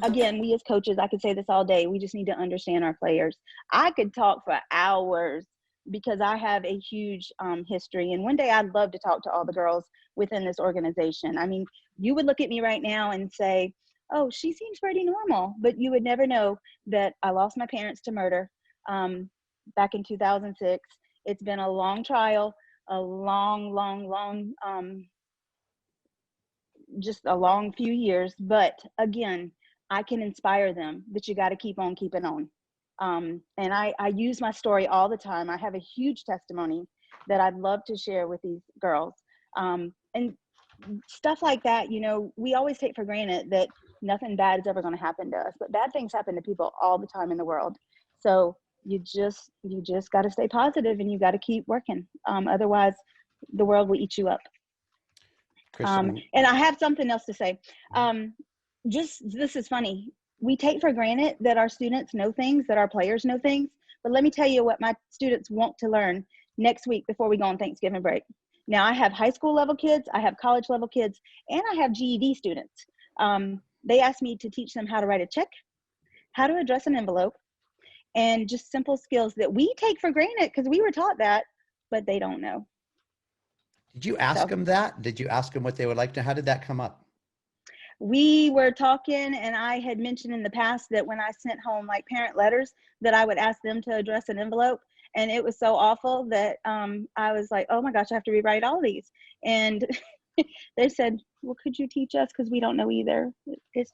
again, we as coaches, I could say this all day, we just need to understand our players. I could talk for hours because I have a huge history. And one day I'd love to talk to all the girls within this organization. I mean, you would look at me right now and say, oh, she seems pretty normal, but you would never know that I lost my parents to murder back in 2006. It's been a long trial, a long, just a long few years. But again, I can inspire them that you got to keep on keeping on. And I use my story all the time. I have a huge testimony that I'd love to share with these girls. And stuff like that, you know, we always take for granted that nothing bad is ever going to happen to us, but bad things happen to people all the time in the world. So you just got to stay positive and you got to keep working. Otherwise the world will eat you up. And I have something else to say. This is funny. We take for granted that our students know things, that our players know things. But let me tell you what my students want to learn next week before we go on Thanksgiving break. Now, I have high school level kids, I have college level kids, and I have GED students. They asked me to teach them how to write a check, how to address an envelope, and just simple skills that we take for granted because we were taught that, but they don't know. Did you ask them that? Did you ask them what they would like to? How did that come up? We were talking, and I had mentioned in the past that when I sent home like parent letters, that I would ask them to address an envelope. And it was so awful that I was like, oh my gosh, I have to rewrite all these. And they said, well, could you teach us? Because we don't know either. It's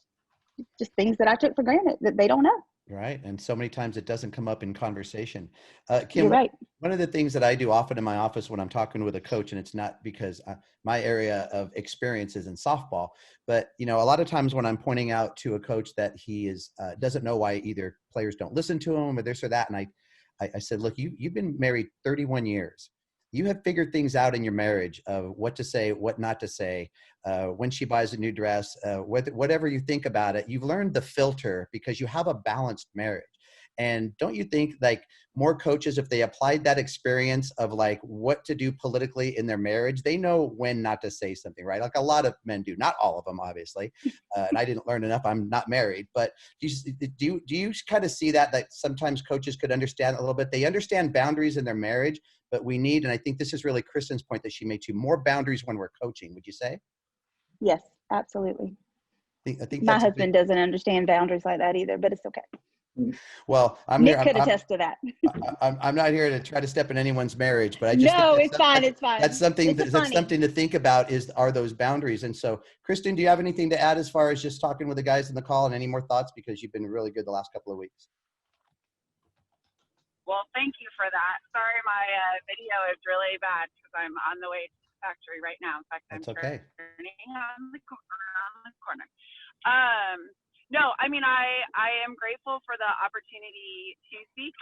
just things that I took for granted that they don't know. Right. And so many times it doesn't come up in conversation. You're Kim, right. One of the things that I do often in my office when I'm talking with a coach, and it's not because my area of experience is in softball, but you know, a lot of times when I'm pointing out to a coach that he is doesn't know why either players don't listen to him or this or that, and I said, look, you've been married 31 years. You have figured things out in your marriage of what to say, what not to say, when she buys a new dress, whatever you think about it, you've learned the filter because you have a balanced marriage. And don't you think like more coaches, if they applied that experience of like what to do politically in their marriage, they know when not to say something, right? Like a lot of men do, not all of them, obviously. And I didn't learn enough. I'm not married, but do you kind of see that sometimes coaches could understand a little bit? They understand boundaries in their marriage, but we need, and I think this is really Kristin's point that she made too, more boundaries when we're coaching. Would you say? Yes, absolutely. I think my husband doesn't understand boundaries like that either, but it's okay. Well, Nick could attest to that. I'm not here to try to step in anyone's marriage, but I just no, think it's fine. It's fine. That's something to think about are those boundaries. And so, Kristin, do you have anything to add as far as just talking with the guys in the call and any more thoughts, because you've been really good the last couple of weeks? Well, thank you for that. Sorry, my video is really bad because I'm on the way to the factory right now. In fact, I'm turning on the corner. No, I mean, I am grateful for the opportunity to speak.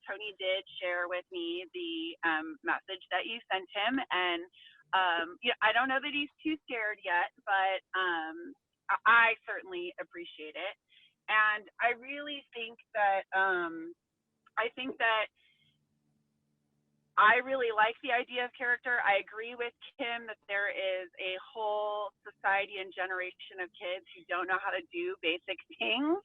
Tony did share with me the message that you sent him, and I don't know that he's too scared yet, but I certainly appreciate it. And I really think that I really like the idea of character. I agree with Kim that there is a whole society and generation of kids who don't know how to do basic things.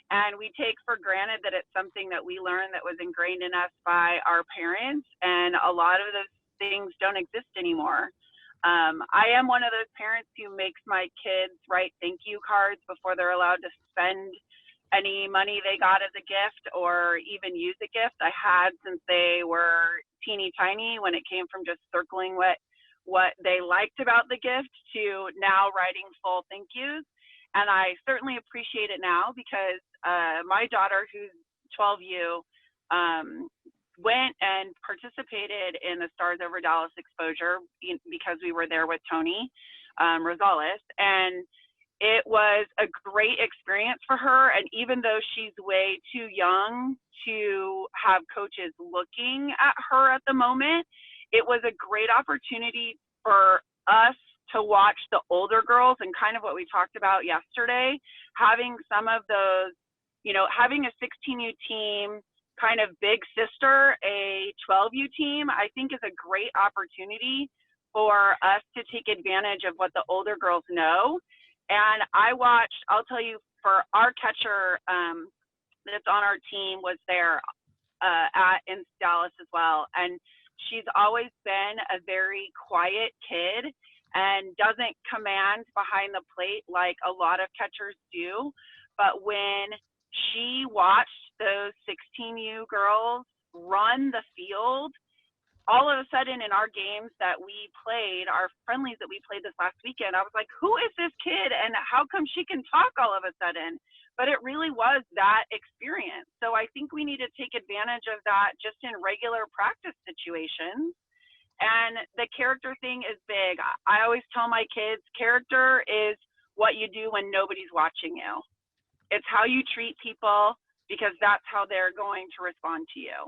And we take for granted that it's something that we learned that was ingrained in us by our parents. And a lot of those things don't exist anymore. I am one of those parents who makes my kids write thank you cards before they're allowed to spend any money they got as a gift or even use a gift. I had since they were teeny tiny, when it came from just circling what they liked about the gift to now writing full thank yous. And I certainly appreciate it now because my daughter, who's 12U, went and participated in the Stars Over Dallas exposure because we were there with Tony Rosales. And it was a great experience for her. And even though she's way too young to have coaches looking at her at the moment, it was a great opportunity for us to watch the older girls and kind of what we talked about yesterday, having some of those, having a 16U team, kind of big sister, a 12U team, I think is a great opportunity for us to take advantage of what the older girls know. And I'll tell you for our catcher that's on our team was there in Dallas as well. And she's always been a very quiet kid and doesn't command behind the plate like a lot of catchers do. But when she watched those 16U girls run the field, all of a sudden in our games that we played, our friendlies that we played this last weekend, I was like, who is this kid and how come she can talk all of a sudden? But it really was that experience. So I think we need to take advantage of that just in regular practice situations. And the character thing is big. I always tell my kids, character is what you do when nobody's watching you. It's how you treat people, because that's how they're going to respond to you.